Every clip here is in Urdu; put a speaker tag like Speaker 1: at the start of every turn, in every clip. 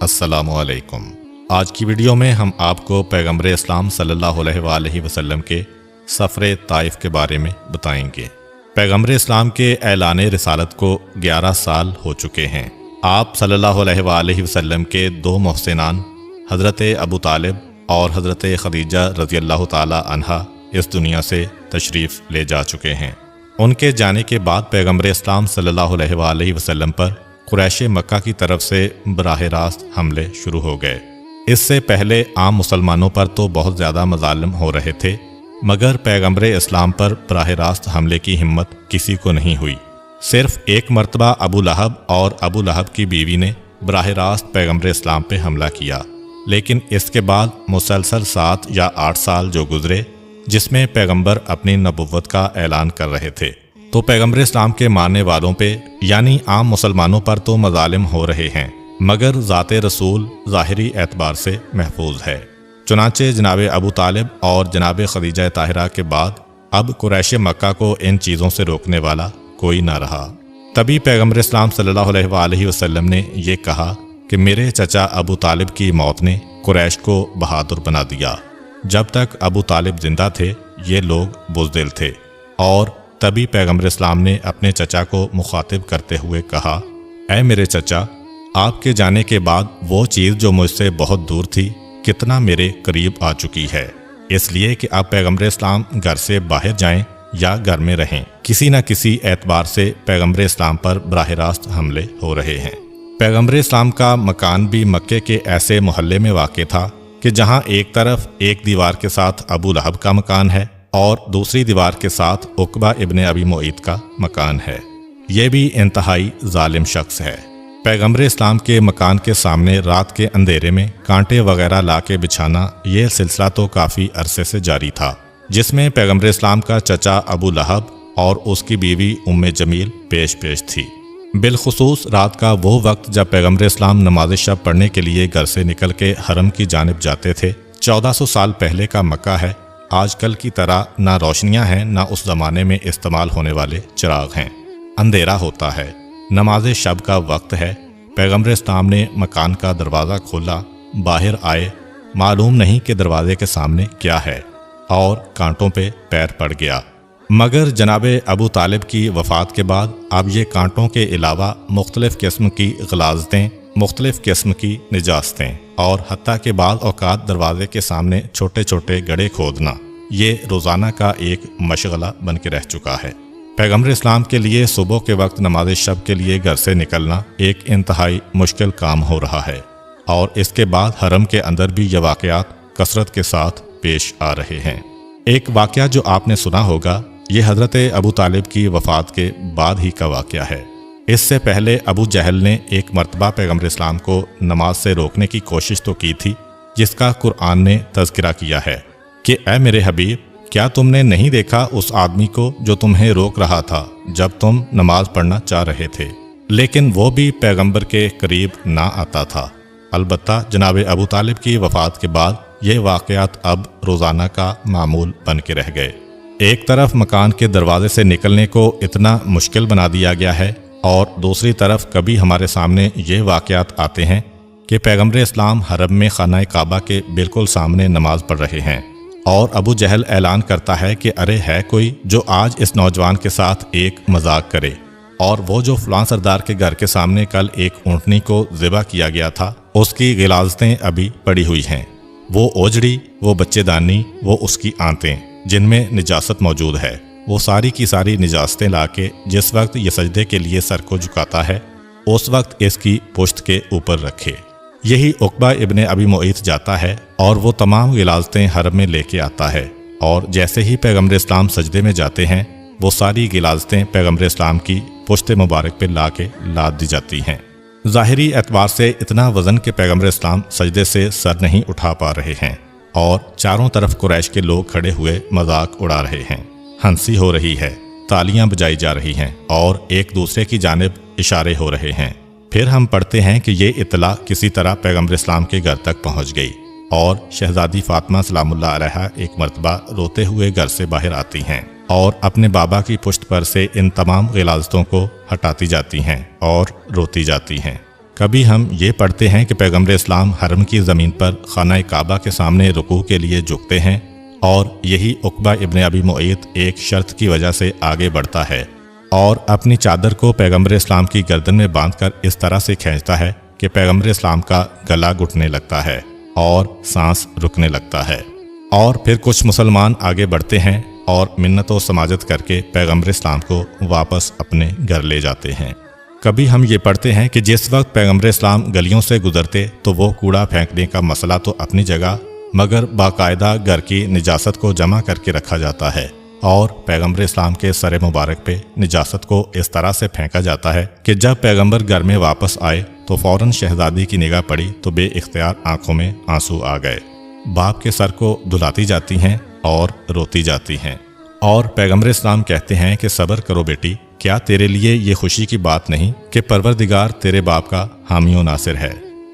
Speaker 1: السلام علیکم۔ آج کی ویڈیو میں ہم آپ کو پیغمبر اسلام صلی اللہ علیہ وآلہ وسلم کے سفر طائف کے بارے میں بتائیں گے۔ پیغمبر اسلام کے اعلان رسالت کو 11 سال ہو چکے ہیں۔ آپ صلی اللہ علیہ وآلہ وسلم کے 2 محسنان حضرت ابو طالب اور حضرت خدیجہ رضی اللہ تعالی عنہا اس دنیا سے تشریف لے جا چکے ہیں۔ ان کے جانے کے بعد پیغمبر اسلام صلی اللہ علیہ وآلہ وسلم پر قریش مکہ کی طرف سے براہ راست حملے شروع ہو گئے۔ اس سے پہلے عام مسلمانوں پر تو بہت زیادہ مظالم ہو رہے تھے، مگر پیغمبر اسلام پر براہ راست حملے کی ہمت کسی کو نہیں ہوئی۔ صرف ایک مرتبہ ابو لہب اور ابو لہب کی بیوی نے براہ راست پیغمبر اسلام پہ حملہ کیا، لیکن اس کے بعد مسلسل 7 یا 8 سال جو گزرے جس میں پیغمبر اپنی نبوت کا اعلان کر رہے تھے، تو پیغمبر اسلام کے ماننے والوں پہ یعنی عام مسلمانوں پر تو مظالم ہو رہے ہیں، مگر ذات رسول ظاہری اعتبار سے محفوظ ہے۔ چنانچہ جناب ابو طالب اور جناب خدیجہ طاہرہ کے بعد اب قریش مکہ کو ان چیزوں سے روکنے والا کوئی نہ رہا۔ تبھی پیغمبر اسلام صلی اللہ علیہ وآلہ وسلم نے یہ کہا کہ میرے چچا ابو طالب کی موت نے قریش کو بہادر بنا دیا۔ جب تک ابو طالب زندہ تھے یہ لوگ بزدل تھے، اور تبھی پیغمبر اسلام نے اپنے چچا کو مخاطب کرتے ہوئے کہا، اے میرے چچا، آپ کے جانے کے بعد وہ چیز جو مجھ سے بہت دور تھی کتنا میرے قریب آ چکی ہے، اس لیے کہ آپ پیغمبر اسلام گھر سے باہر جائیں یا گھر میں رہیں، کسی نہ کسی اعتبار سے پیغمبر اسلام پر براہ راست حملے ہو رہے ہیں۔ پیغمبر اسلام کا مکان بھی مکے کے ایسے محلے میں واقع تھا کہ جہاں ایک طرف ایک دیوار کے ساتھ ابو لہب کا مکان ہے اور دوسری دیوار کے ساتھ عقبہ ابن ابی معیط کا مکان ہے۔ یہ بھی انتہائی ظالم شخص ہے۔ پیغمبر اسلام کے مکان کے سامنے رات کے اندھیرے میں کانٹے وغیرہ لا کے بچھانا یہ سلسلہ تو کافی عرصے سے جاری تھا، جس میں پیغمبر اسلام کا چچا ابو لہب اور اس کی بیوی ام جمیل پیش تھی۔ بالخصوص رات کا وہ وقت جب پیغمبر اسلام نماز شب پڑھنے کے لیے گھر سے نکل کے حرم کی جانب جاتے تھے۔ 1400 سال پہلے کا مکہ ہے، آج کل کی طرح نہ روشنیاں ہیں نہ اس زمانے میں استعمال ہونے والے چراغ ہیں، اندھیرا ہوتا ہے، نماز شب کا وقت ہے۔ پیغمبر اسلام نے مکان کا دروازہ کھولا، باہر آئے، معلوم نہیں کہ دروازے کے سامنے کیا ہے، اور کانٹوں پہ پیر پڑ گیا۔ مگر جناب ابو طالب کی وفات کے بعد اب یہ کانٹوں کے علاوہ مختلف قسم کی غلاظتیں، مختلف قسم کی نجاستیں اور حتیٰ کہ بعض اوقات دروازے کے سامنے چھوٹے چھوٹے گڑھے کھودنا یہ روزانہ کا ایک مشغلہ بن کے رہ چکا ہے۔ پیغمبر اسلام کے لیے صبح کے وقت نماز شب کے لیے گھر سے نکلنا ایک انتہائی مشکل کام ہو رہا ہے، اور اس کے بعد حرم کے اندر بھی یہ واقعات کثرت کے ساتھ پیش آ رہے ہیں۔ ایک واقعہ جو آپ نے سنا ہوگا یہ حضرت ابو طالب کی وفات کے بعد ہی کا واقعہ ہے۔ اس سے پہلے ابو جہل نے ایک مرتبہ پیغمبر اسلام کو نماز سے روکنے کی کوشش تو کی تھی، جس کا قرآن نے تذکرہ کیا ہے کہ اے میرے حبیب، کیا تم نے نہیں دیکھا اس آدمی کو جو تمہیں روک رہا تھا جب تم نماز پڑھنا چاہ رہے تھے؟ لیکن وہ بھی پیغمبر کے قریب نہ آتا تھا۔ البتہ جناب ابو طالب کی وفات کے بعد یہ واقعات اب روزانہ کا معمول بن کے رہ گئے۔ ایک طرف مکان کے دروازے سے نکلنے کو اتنا مشکل بنا دیا گیا ہے، اور دوسری طرف کبھی ہمارے سامنے یہ واقعات آتے ہیں کہ پیغمبر اسلام حرم میں خانہ کعبہ کے بالکل سامنے نماز پڑھ رہے ہیں، اور ابو جہل اعلان کرتا ہے کہ ارے ہے کوئی جو آج اس نوجوان کے ساتھ ایک مذاق کرے، اور وہ جو فلاں سردار کے گھر کے سامنے کل ایک اونٹنی کو ذبح کیا گیا تھا اس کی غلاظتیں ابھی پڑی ہوئی ہیں، وہ اوجڑی، وہ بچے دانی، وہ اس کی آنتیں جن میں نجاست موجود ہے، وہ ساری کی ساری نجاستیں لا کے جس وقت یہ سجدے کے لیے سر کو جھکاتا ہے اس وقت اس کی پشت کے اوپر رکھے۔ یہی عقبہ ابن ابی معیط جاتا ہے اور وہ تمام غلاظتیں حرم میں لے کے آتا ہے، اور جیسے ہی پیغمبر اسلام سجدے میں جاتے ہیں وہ ساری غلاظتیں پیغمبر اسلام کی پشت مبارک پہ لا کے لاد دی جاتی ہیں۔ ظاہری اعتبار سے اتنا وزن کہ پیغمبر اسلام سجدے سے سر نہیں اٹھا پا رہے ہیں، اور چاروں طرف قریش کے لوگ کھڑے ہوئے مذاق اڑا رہے ہیں، ہنسی ہو رہی ہے، تالیاں بجائی جا رہی ہیں، اور ایک دوسرے کی جانب اشارے ہو رہے ہیں۔ پھر ہم پڑھتے ہیں کہ یہ اطلاع کسی طرح پیغمبر اسلام کے گھر تک پہنچ گئی، اور شہزادی فاطمہ سلام اللہ علیہا ایک مرتبہ روتے ہوئے گھر سے باہر آتی ہیں اور اپنے بابا کی پشت پر سے ان تمام غلاظتوں کو ہٹاتی جاتی ہیں اور روتی جاتی ہیں۔ کبھی ہم یہ پڑھتے ہیں کہ پیغمبر اسلام حرم کی زمین پر خانہ کعبہ کے سامنے رکوع کے لیے جھکتے ہیں اور یہی عقبہ ابن ابی معیط ایک شرط کی وجہ سے آگے بڑھتا ہے اور اپنی چادر کو پیغمبر اسلام کی گردن میں باندھ کر اس طرح سے کھینچتا ہے کہ پیغمبر اسلام کا گلا گھٹنے لگتا ہے اور سانس رکنے لگتا ہے۔ اور پھر کچھ مسلمان آگے بڑھتے ہیں اور منت و سماجت کر کے پیغمبر اسلام کو واپس اپنے گھر لے جاتے ہیں۔ کبھی ہم یہ پڑھتے ہیں کہ جس وقت پیغمبر اسلام گلیوں سے گزرتے تو وہ کوڑا پھینکنے کا مسئلہ تو اپنی جگہ، مگر باقاعدہ گھر کی نجاست کو جمع کر کے رکھا جاتا ہے اور پیغمبر اسلام کے سر مبارک پہ نجاست کو اس طرح سے پھینکا جاتا ہے کہ جب پیغمبر گھر میں واپس آئے تو فوراً شہزادی کی نگاہ پڑی تو بے اختیار آنکھوں میں آنسو آ گئے۔ باپ کے سر کو دھلاتی جاتی ہیں اور روتی جاتی ہیں اور پیغمبر اسلام کہتے ہیں کہ صبر کرو بیٹی، کیا تیرے لیے یہ خوشی کی بات نہیں کہ پروردگار تیرے باپ کا حامی و ناصر ہے۔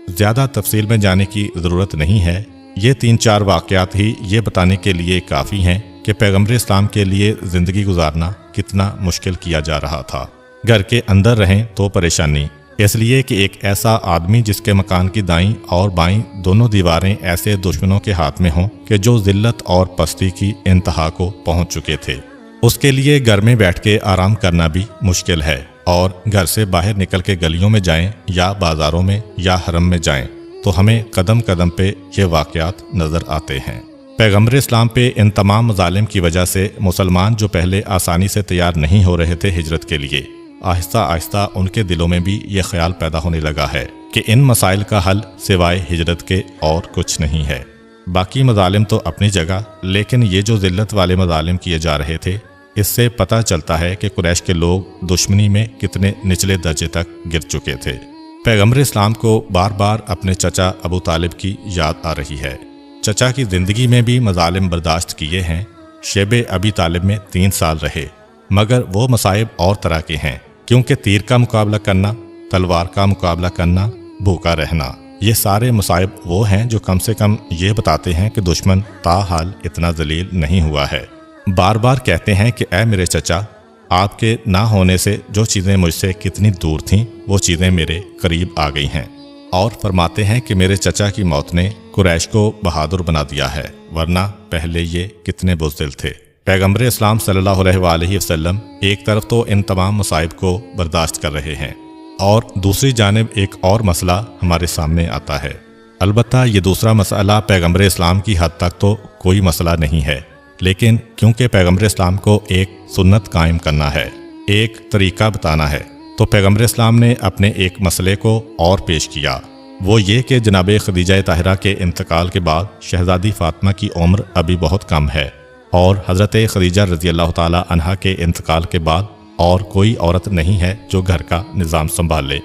Speaker 1: زیادہ تفصیل میں جانے کی ضرورت نہیں ہے، یہ 3-4 واقعات ہی یہ بتانے کے لیے کافی ہیں کہ پیغمبر اسلام کے لیے زندگی گزارنا کتنا مشکل کیا جا رہا تھا۔ گھر کے اندر رہیں تو پریشانی، اس لیے کہ ایک ایسا آدمی جس کے مکان کی دائیں اور بائیں دونوں دیواریں ایسے دشمنوں کے ہاتھ میں ہوں کہ جو ذلت اور پستی کی انتہا کو پہنچ چکے تھے، اس کے لیے گھر میں بیٹھ کے آرام کرنا بھی مشکل ہے، اور گھر سے باہر نکل کے گلیوں میں جائیں یا بازاروں میں یا حرم میں جائیں تو ہمیں قدم قدم پہ یہ واقعات نظر آتے ہیں۔ پیغمبر اسلام پہ ان تمام مظالم کی وجہ سے مسلمان جو پہلے آسانی سے تیار نہیں ہو رہے تھے ہجرت کے لیے، آہستہ آہستہ ان کے دلوں میں بھی یہ خیال پیدا ہونے لگا ہے کہ ان مسائل کا حل سوائے ہجرت کے اور کچھ نہیں ہے۔ باقی مظالم تو اپنی جگہ، لیکن یہ جو ذلت والے مظالم کیے جا رہے تھے، اس سے پتہ چلتا ہے کہ قریش کے لوگ دشمنی میں کتنے نچلے درجے تک گر چکے تھے۔ پیغمبر اسلام کو بار بار اپنے چچا ابو طالب کی یاد آ رہی ہے۔ چچا کی زندگی میں بھی مظالم برداشت کیے ہیں، شیب ابی طالب میں 3 سال رہے، مگر وہ مصائب اور طرح کے ہیں، کیونکہ تیر کا مقابلہ کرنا، تلوار کا مقابلہ کرنا، بھوکا رہنا، یہ سارے مصائب وہ ہیں جو کم سے کم یہ بتاتے ہیں کہ دشمن تاحال اتنا ذلیل نہیں ہوا ہے۔ بار بار کہتے ہیں کہ اے میرے چچا، آپ کے نہ ہونے سے جو چیزیں مجھ سے کتنی دور تھیں وہ چیزیں میرے قریب آ گئی ہیں، اور فرماتے ہیں کہ میرے چچا کی موت نے قریش کو بہادر بنا دیا ہے، ورنہ پہلے یہ کتنے بزدل تھے۔ پیغمبر اسلام صلی اللہ علیہ وآلہ وسلم ایک طرف تو ان تمام مصائب کو برداشت کر رہے ہیں، اور دوسری جانب ایک اور مسئلہ ہمارے سامنے آتا ہے۔ البتہ یہ دوسرا مسئلہ پیغمبر اسلام کی حد تک تو کوئی مسئلہ نہیں ہے، لیکن کیونکہ پیغمبر اسلام کو ایک سنت قائم کرنا ہے، ایک طریقہ بتانا ہے، تو پیغمبر اسلام نے اپنے ایک مسئلے کو اور پیش کیا۔ وہ یہ کہ جناب خدیجہ طاہرہ کے انتقال کے بعد شہزادی فاطمہ کی عمر ابھی بہت کم ہے، اور حضرت خدیجہ رضی اللہ تعالی عنہا کے انتقال کے بعد اور کوئی عورت نہیں ہے جو گھر کا نظام سنبھال لے۔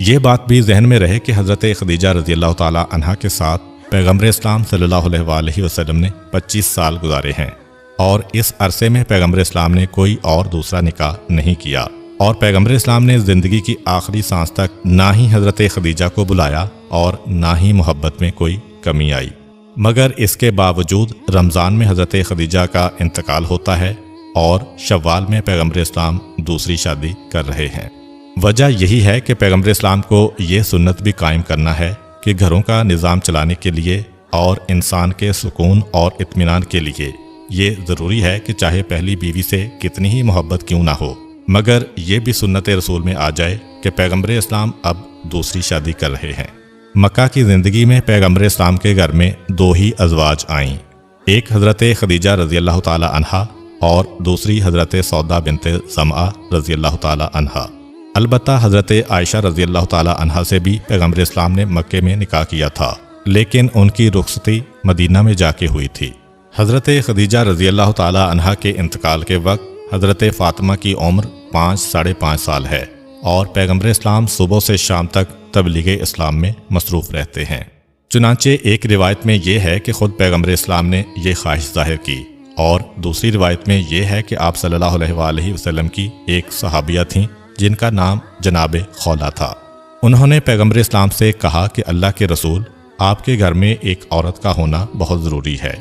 Speaker 1: یہ بات بھی ذہن میں رہے کہ حضرت خدیجہ رضی اللہ تعالی عنہا کے ساتھ پیغمبر اسلام صلی اللہ علیہ وآلہ وسلم نے 25 سال گزارے ہیں، اور اس عرصے میں پیغمبر اسلام نے کوئی اور دوسرا نکاح نہیں کیا، اور پیغمبر اسلام نے زندگی کی آخری سانس تک نہ ہی حضرت خدیجہ کو بلایا اور نہ ہی محبت میں کوئی کمی آئی۔ مگر اس کے باوجود رمضان میں حضرت خدیجہ کا انتقال ہوتا ہے اور شوال میں پیغمبر اسلام دوسری شادی کر رہے ہیں۔ وجہ یہی ہے کہ پیغمبر اسلام کو یہ سنت بھی قائم کرنا ہے کہ گھروں کا نظام چلانے کے لیے اور انسان کے سکون اور اطمینان کے لیے یہ ضروری ہے کہ چاہے پہلی بیوی سے کتنی ہی محبت کیوں نہ ہو، مگر یہ بھی سنت رسول میں آ جائے کہ پیغمبر اسلام اب دوسری شادی کر رہے ہیں۔ مکہ کی زندگی میں پیغمبر اسلام کے گھر میں 2 ہی ازواج آئیں، ایک حضرت خدیجہ رضی اللہ تعالی عنہا اور دوسری حضرت سودا بنت زمعہ رضی اللہ تعالی عنہا۔ البتہ حضرت عائشہ رضی اللہ تعالی عنہا سے بھی پیغمبر اسلام نے مکے میں نکاح کیا تھا، لیکن ان کی رخصتی مدینہ میں جا کے ہوئی تھی۔ حضرت خدیجہ رضی اللہ تعالی عنہا کے انتقال کے وقت حضرت فاطمہ کی عمر 5-5.5 سال ہے، اور پیغمبر اسلام صبح سے شام تک تبلیغ اسلام میں مصروف رہتے ہیں۔ چنانچہ ایک روایت میں یہ ہے کہ خود پیغمبر اسلام نے یہ خواہش ظاہر کی، اور دوسری روایت میں یہ ہے کہ آپ صلی اللہ علیہ وآلہ وسلم کی ایک صحابیہ تھیں جن کا نام جناب خولا تھا۔ انہوں نے پیغمبر اسلام سے کہا کہ اللہ کے رسول، آپ کے گھر میں ایک عورت کا ہونا بہت ضروری ہے۔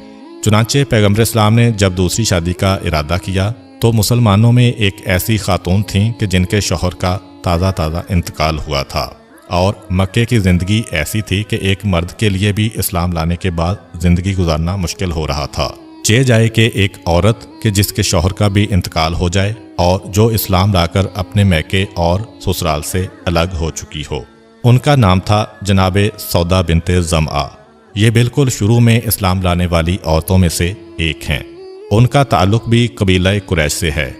Speaker 1: چنانچہ پیغمبر اسلام نے جب دوسری شادی کا ارادہ کیا تو مسلمانوں میں ایک ایسی خاتون تھیں کہ جن کے شوہر کا تازہ انتقال ہوا تھا، اور مکے کی زندگی ایسی تھی کہ ایک مرد کے لیے بھی اسلام لانے کے بعد زندگی گزارنا مشکل ہو رہا تھا۔ چہ جائے کہ ایک عورت کہ جس کے شوہر کا بھی انتقال ہو جائے اور جو اسلام لا کر اپنے میکے اور سسرال سے الگ ہو چکی ہو۔ ان کا نام تھا جناب سودا بنت زمعہ۔ یہ بالکل شروع میں اسلام لانے والی عورتوں میں سے ایک ہیں۔ ان کا تعلق بھی قبیلہ قریش سے ہے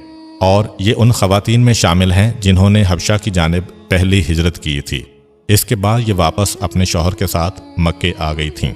Speaker 1: اور یہ ان خواتین میں شامل ہیں جنہوں نے حبشہ کی جانب پہلی ہجرت کی تھی۔ اس کے بعد یہ واپس اپنے شوہر کے ساتھ مکے آ گئی تھیں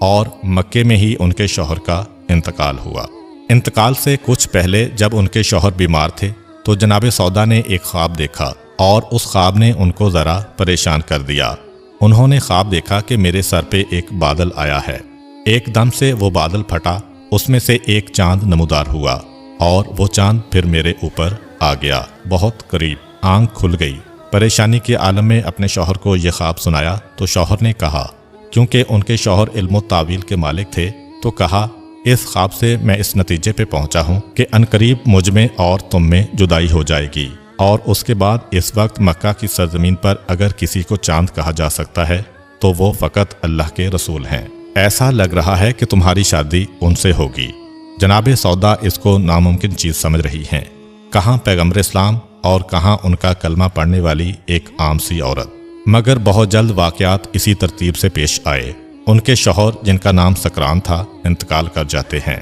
Speaker 1: اور مکے میں ہی ان کے شوہر کا انتقال ہوا۔ انتقال سے کچھ پہلے جب ان کے شوہر بیمار تھے تو جناب سودا نے ایک خواب دیکھا اور اس خواب نے ان کو ذرا پریشان کر دیا۔ انہوں نے خواب دیکھا کہ میرے سر پہ ایک بادل آیا ہے۔ ایک دم سے وہ بادل پھٹا، اس میں سے ایک چاند نمودار ہوا اور وہ چاند پھر میرے اوپر آ گیا، بہت قریب۔ آنکھ کھل گئی۔ پریشانی کے عالم میں اپنے شوہر کو یہ خواب سنایا تو شوہر نے کہا، کیونکہ ان کے شوہر علم و تعویل کے مالک تھے، تو کہا اس خواب سے میں اس نتیجے پہ پہنچا ہوں کہ عنقریب مجھ میں اور تم میں جدائی ہو جائے گی، اور اس کے بعد اس وقت مکہ کی سرزمین پر اگر کسی کو چاند کہا جا سکتا ہے تو وہ فقط اللہ کے رسول ہیں۔ ایسا لگ رہا ہے کہ تمہاری شادی ان سے ہوگی۔ جناب سودا اس کو ناممکن چیز سمجھ رہی ہیں۔ کہاں پیغمبر اسلام اور کہاں ان کا کلمہ پڑھنے والی ایک عام سی عورت۔ مگر بہت جلد واقعات اسی ترتیب سے پیش آئے۔ ان کے شوہر جن کا نام سکران تھا انتقال کر جاتے ہیں،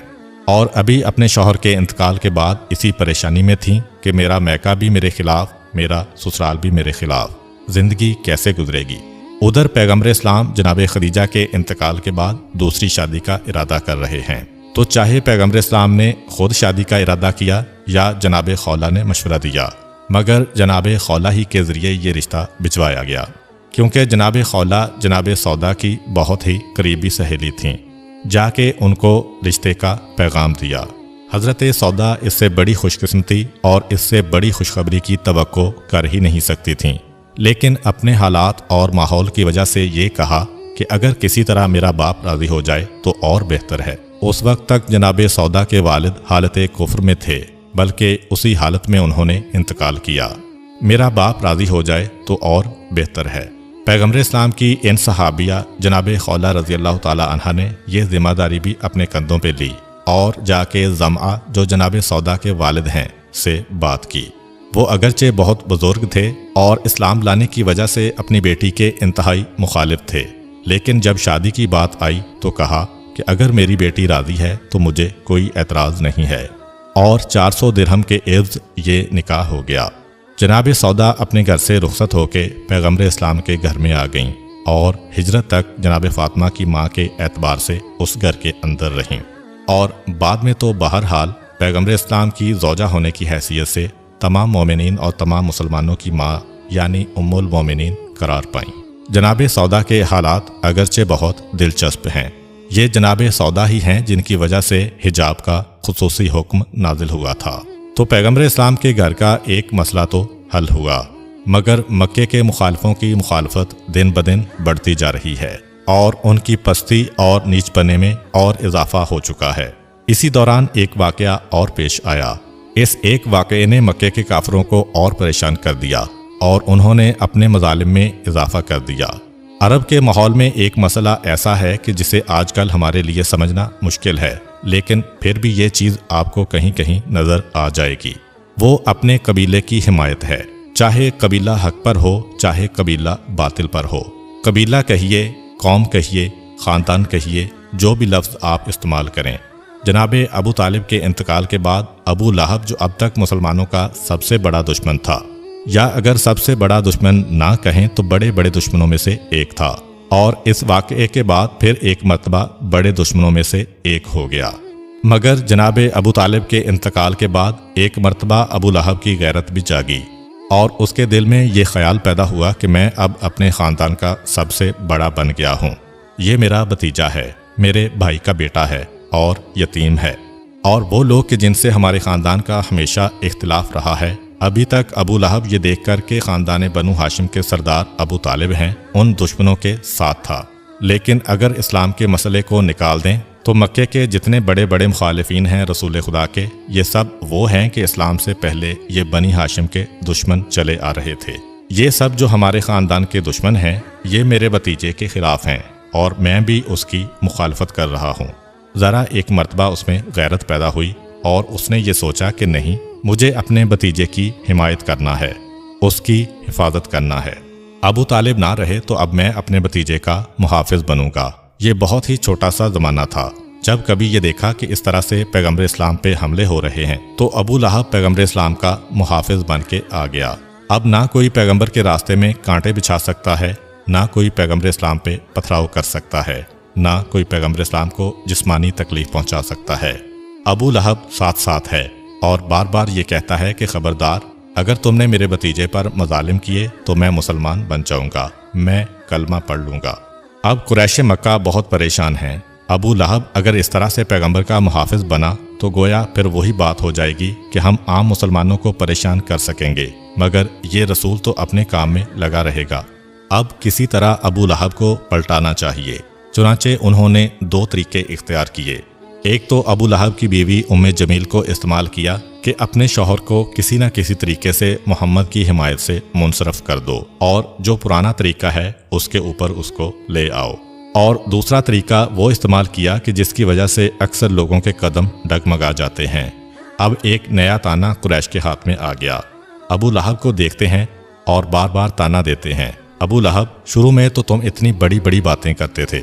Speaker 1: اور ابھی اپنے شوہر کے انتقال کے بعد اسی پریشانی میں تھیں کہ میرا میکہ بھی میرے خلاف، میرا سسرال بھی میرے خلاف، زندگی کیسے گزرے گی۔ ادھر پیغمبر اسلام جناب خدیجہ کے انتقال کے بعد دوسری شادی کا ارادہ کر رہے ہیں، تو چاہے پیغمبر اسلام نے خود شادی کا ارادہ کیا یا جناب خولہ نے مشورہ دیا، مگر جناب خولہ ہی کے ذریعے یہ رشتہ بھجوایا گیا، کیونکہ جناب خولہ جناب سودا کی بہت ہی قریبی سہیلی تھیں۔ جا کے ان کو رشتے کا پیغام دیا۔ حضرت سودا اس سے بڑی خوش قسمتی اور اس سے بڑی خوشخبری کی توقع کر ہی نہیں سکتی تھیں، لیکن اپنے حالات اور ماحول کی وجہ سے یہ کہا کہ اگر کسی طرح میرا باپ راضی ہو جائے تو اور بہتر ہے۔ اس وقت تک جناب سودا کے والد حالت کفر میں تھے، بلکہ اسی حالت میں انہوں نے انتقال کیا۔ میرا باپ راضی ہو جائے تو اور بہتر ہے۔ پیغمبر اسلام کی ان صحابیہ جناب خولہ رضی اللہ تعالی عنہ نے یہ ذمہ داری بھی اپنے کندھوں پہ لی اور جا کے زمعہ جو جناب سودا کے والد ہیں سے بات کی۔ وہ اگرچہ بہت بزرگ تھے اور اسلام لانے کی وجہ سے اپنی بیٹی کے انتہائی مخالف تھے، لیکن جب شادی کی بات آئی تو کہا کہ اگر میری بیٹی راضی ہے تو مجھے کوئی اعتراض نہیں ہے، اور 400 درہم کے عوض یہ نکاح ہو گیا۔ جناب سودا اپنے گھر سے رخصت ہو کے پیغمبر اسلام کے گھر میں آ گئیں اور ہجرت تک جناب فاطمہ کی ماں کے اعتبار سے اس گھر کے اندر رہیں، اور بعد میں تو بہرحال پیغمبر اسلام کی زوجہ ہونے کی حیثیت سے تمام مومنین اور تمام مسلمانوں کی ماں یعنی ام المومنین قرار پائیں۔ جناب سودا کے حالات اگرچہ بہت دلچسپ ہیں۔ یہ جناب سودا ہی ہیں جن کی وجہ سے حجاب کا خصوصی حکم نازل ہوا تھا۔ تو پیغمبر اسلام کے گھر کا ایک مسئلہ تو حل ہوا، مگر مکے کے مخالفوں کی مخالفت دن بدن بڑھتی جا رہی ہے اور ان کی پستی اور نیچ پنے میں اور اضافہ ہو چکا ہے۔ اسی دوران ایک واقعہ اور پیش آیا۔ اس ایک واقعے نے مکے کے کافروں کو اور پریشان کر دیا اور انہوں نے اپنے مظالم میں اضافہ کر دیا۔ عرب کے ماحول میں ایک مسئلہ ایسا ہے کہ جسے آج کل ہمارے لیے سمجھنا مشکل ہے، لیکن پھر بھی یہ چیز آپ کو کہیں کہیں نظر آ جائے گی۔ وہ اپنے قبیلے کی حمایت ہے، چاہے قبیلہ حق پر ہو چاہے قبیلہ باطل پر ہو۔ قبیلہ کہیے، قوم کہیے، خاندان کہیے، جو بھی لفظ آپ استعمال کریں۔ جناب ابو طالب کے انتقال کے بعد ابو لہب جو اب تک مسلمانوں کا سب سے بڑا دشمن تھا، یا اگر سب سے بڑا دشمن نہ کہیں تو بڑے بڑے دشمنوں میں سے ایک تھا، اور اس واقعے کے بعد پھر ایک مرتبہ بڑے دشمنوں میں سے ایک ہو گیا۔ مگر جناب ابو طالب کے انتقال کے بعد ایک مرتبہ ابو لہب کی غیرت بھی جاگی اور اس کے دل میں یہ خیال پیدا ہوا کہ میں اب اپنے خاندان کا سب سے بڑا بن گیا ہوں۔ یہ میرا بھتیجا ہے، میرے بھائی کا بیٹا ہے اور یتیم ہے، اور وہ لوگ کہ جن سے ہمارے خاندان کا ہمیشہ اختلاف رہا ہے، ابھی تک ابو لہب یہ دیکھ کر کہ خاندان بنو ہاشم کے سردار ابو طالب ہیں ان دشمنوں کے ساتھ تھا۔ لیکن اگر اسلام کے مسئلے کو نکال دیں تو مکے کے جتنے بڑے بڑے مخالفین ہیں رسول خدا کے، یہ سب وہ ہیں کہ اسلام سے پہلے یہ بنی ہاشم کے دشمن چلے آ رہے تھے۔ یہ سب جو ہمارے خاندان کے دشمن ہیں یہ میرے بھتیجے کے خلاف ہیں اور میں بھی اس کی مخالفت کر رہا ہوں۔ ذرا ایک مرتبہ اس میں غیرت پیدا ہوئی اور اس نے یہ سوچا کہ نہیں، مجھے اپنے بھتیجے کی حمایت کرنا ہے، اس کی حفاظت کرنا ہے۔ ابو طالب نہ رہے تو اب میں اپنے بھتیجے کا محافظ بنوں گا۔ یہ بہت ہی چھوٹا سا زمانہ تھا۔ جب کبھی یہ دیکھا کہ اس طرح سے پیغمبر اسلام پہ حملے ہو رہے ہیں تو ابو لہب پیغمبر اسلام کا محافظ بن کے آ گیا۔ اب نہ کوئی پیغمبر کے راستے میں کانٹے بچھا سکتا ہے، نہ کوئی پیغمبر اسلام پہ پتھراؤ کر سکتا ہے، نہ کوئی پیغمبر اسلام کو جسمانی تکلیف پہنچا سکتا ہے۔ ابو لہب ساتھ ساتھ ہے اور بار بار یہ کہتا ہے کہ خبردار، اگر تم نے میرے بھتیجے پر مظالم کیے تو میں مسلمان بن جاؤں گا، میں کلمہ پڑھ لوں گا۔ اب قریش مکہ بہت پریشان ہیں۔ ابو لہب اگر اس طرح سے پیغمبر کا محافظ بنا تو گویا پھر وہی بات ہو جائے گی کہ ہم عام مسلمانوں کو پریشان کر سکیں گے، مگر یہ رسول تو اپنے کام میں لگا رہے گا۔ اب کسی طرح ابو لہب کو پلٹانا چاہیے۔ چنانچہ انہوں نے دو طریقے اختیار کیے۔ ایک تو ابو لہب کی بیوی ام جمیل کو استعمال کیا کہ اپنے شوہر کو کسی نہ کسی طریقے سے محمد کی حمایت سے منصرف کر دو اور جو پرانا طریقہ ہے اس کے اوپر اس کو لے آؤ۔ اور دوسرا طریقہ وہ استعمال کیا کہ جس کی وجہ سے اکثر لوگوں کے قدم ڈگمگا جاتے ہیں۔ اب ایک نیا تانا قریش کے ہاتھ میں آ گیا۔ ابو لہب کو دیکھتے ہیں اور بار بار تانا دیتے ہیں، ابو لہب، شروع میں تو تم اتنی بڑی بڑی باتیں کرتے تھے،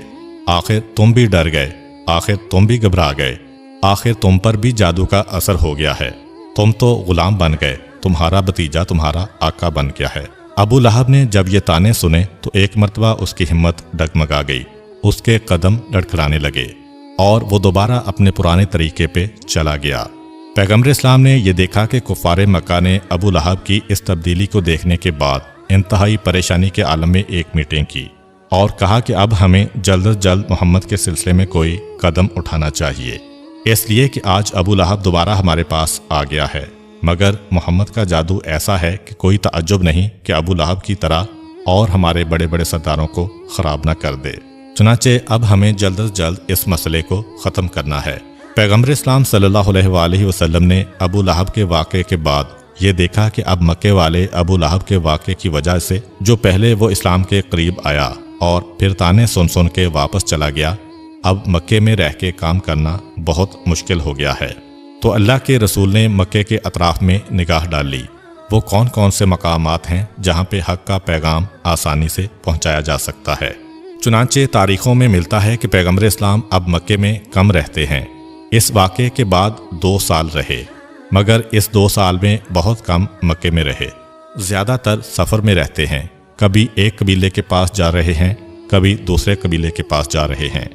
Speaker 1: آخر تم بھی ڈر گئے، آخر تم بھی گھبرا گئے، آخر تم پر بھی جادو کا اثر ہو گیا ہے، تم تو غلام بن گئے، تمہارا بھتیجا تمہارا آقا بن گیا ہے۔ ابو لہب نے جب یہ تانے سنے تو ایک مرتبہ اس کی ہمت ڈگمگا گئی، اس کے قدم لڑکھڑانے لگے اور وہ دوبارہ اپنے پرانے طریقے پہ چلا گیا۔ پیغمبر اسلام نے یہ دیکھا کہ کفار مکہ نے ابو لہب کی اس تبدیلی کو دیکھنے کے بعد انتہائی پریشانی کے عالم میں ایک میٹنگ کی اور کہا کہ اب ہمیں جلد از جلد محمد کے سلسلے میں کوئی قدم اٹھانا چاہیے، اس لیے کہ آج ابو لہب دوبارہ ہمارے پاس آ گیا ہے، مگر محمد کا جادو ایسا ہے کہ کوئی تعجب نہیں کہ ابو لہب کی طرح اور ہمارے بڑے بڑے سرداروں کو خراب نہ کر دے۔ چنانچہ اب ہمیں جلد از جلد اس مسئلے کو ختم کرنا ہے۔ پیغمبر اسلام صلی اللہ علیہ وآلہ وسلم نے ابو لہب کے واقعے کے بعد یہ دیکھا کہ اب مکے والے ابو لہب کے واقعے کی وجہ سے جو پہلے وہ اسلام کے قریب آیا اور پھر تانے سن سن کے واپس چلا گیا، اب مکے میں رہ کے کام کرنا بہت مشکل ہو گیا ہے۔ تو اللہ کے رسول نے مکے کے اطراف میں نگاہ ڈال لی، وہ کون کون سے مقامات ہیں جہاں پہ حق کا پیغام آسانی سے پہنچایا جا سکتا ہے۔ چنانچہ تاریخوں میں ملتا ہے کہ پیغمبر اسلام اب مکے میں کم رہتے ہیں۔ اس واقعے کے بعد 2 سال رہے، مگر اس 2 سال میں بہت کم مکے میں رہے، زیادہ تر سفر میں رہتے ہیں، کبھی ایک قبیلے کے پاس جا رہے ہیں، کبھی دوسرے قبیلے کے پاس جا رہے ہیں۔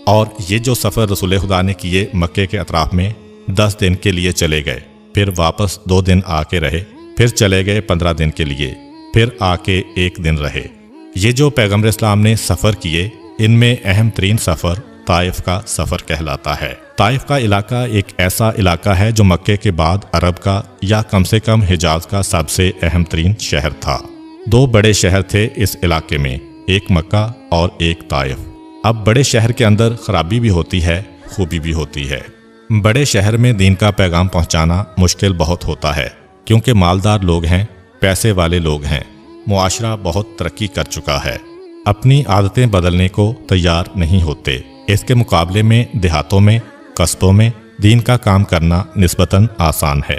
Speaker 1: اور یہ جو سفر رسول خدا نے کیے مکے کے اطراف میں 10 دن کے لیے چلے گئے، پھر واپس 2 دن آ کے رہے، پھر چلے گئے 15 دن کے لیے، پھر آ کے 1 دن رہے۔ یہ جو پیغمبر اسلام نے سفر کیے ان میں اہم ترین سفر طائف کا سفر کہلاتا ہے۔ طائف کا علاقہ ایک ایسا علاقہ ہے جو مکے کے بعد عرب کا یا کم سے کم حجاز کا سب سے اہم ترین شہر تھا۔ 2 بڑے شہر تھے اس علاقے میں، ایک مکہ اور ایک طائف۔ اب بڑے شہر کے اندر خرابی بھی ہوتی ہے، خوبی بھی ہوتی ہے۔ بڑے شہر میں دین کا پیغام پہنچانا مشکل بہت ہوتا ہے، کیونکہ مالدار لوگ ہیں، پیسے والے لوگ ہیں، معاشرہ بہت ترقی کر چکا ہے، اپنی عادتیں بدلنے کو تیار نہیں ہوتے۔ اس کے مقابلے میں دیہاتوں میں، قصبوں میں دین کا کام کرنا نسبتاً آسان ہے۔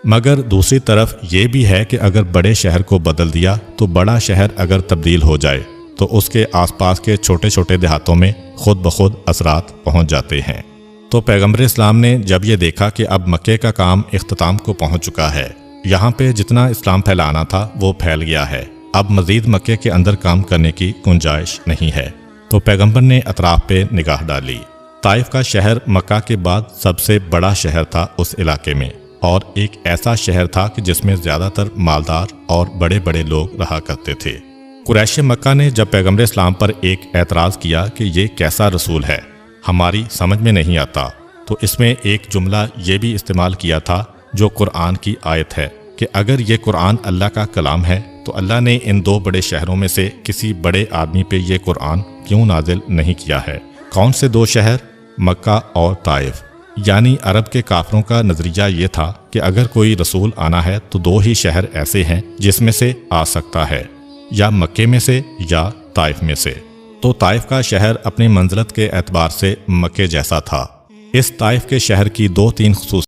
Speaker 1: مگر دوسری طرف یہ بھی ہے کہ اگر بڑے شہر کو بدل دیا تو بڑا شہر اگر تبدیل ہو جائے تو اس کے آس پاس کے چھوٹے چھوٹے دیہاتوں میں خود بخود اثرات پہنچ جاتے ہیں۔ تو پیغمبر اسلام نے جب یہ دیکھا کہ اب مکے کا کام اختتام کو پہنچ چکا ہے، یہاں پہ جتنا اسلام پھیلانا تھا وہ پھیل گیا ہے، اب مزید مکے کے اندر کام کرنے کی گنجائش نہیں ہے، تو پیغمبر نے اطراف پہ نگاہ ڈالی۔ طائف کا شہر مکہ کے بعد سب سے بڑا شہر تھا اس علاقے میں، اور ایک ایسا شہر تھا کہ جس میں زیادہ تر مالدار اور بڑے بڑے لوگ رہا کرتے تھے۔ قریش مکہ نے جب پیغمبر اسلام پر ایک اعتراض کیا کہ یہ کیسا رسول ہے، ہماری سمجھ میں نہیں آتا، تو اس میں ایک جملہ یہ بھی استعمال کیا تھا جو قرآن کی آیت ہے کہ اگر یہ قرآن اللہ کا کلام ہے تو اللہ نے ان 2 بڑے شہروں میں سے کسی بڑے آدمی پہ یہ قرآن کیوں نازل نہیں کیا ہے؟ کون سے 2 شہر؟ مکہ اور طائف۔ یعنی عرب کے کافروں کا نظریہ یہ تھا کہ اگر کوئی رسول آنا ہے تو 2 ہی شہر ایسے ہیں جس میں سے آ سکتا ہے، یا مکے میں سے یا طائف میں سے۔ تو طائف کا شہر اپنی منزلت کے اعتبار سے مکے جیسا تھا۔ اس طائف کے شہر کی 2-3 خصوصیات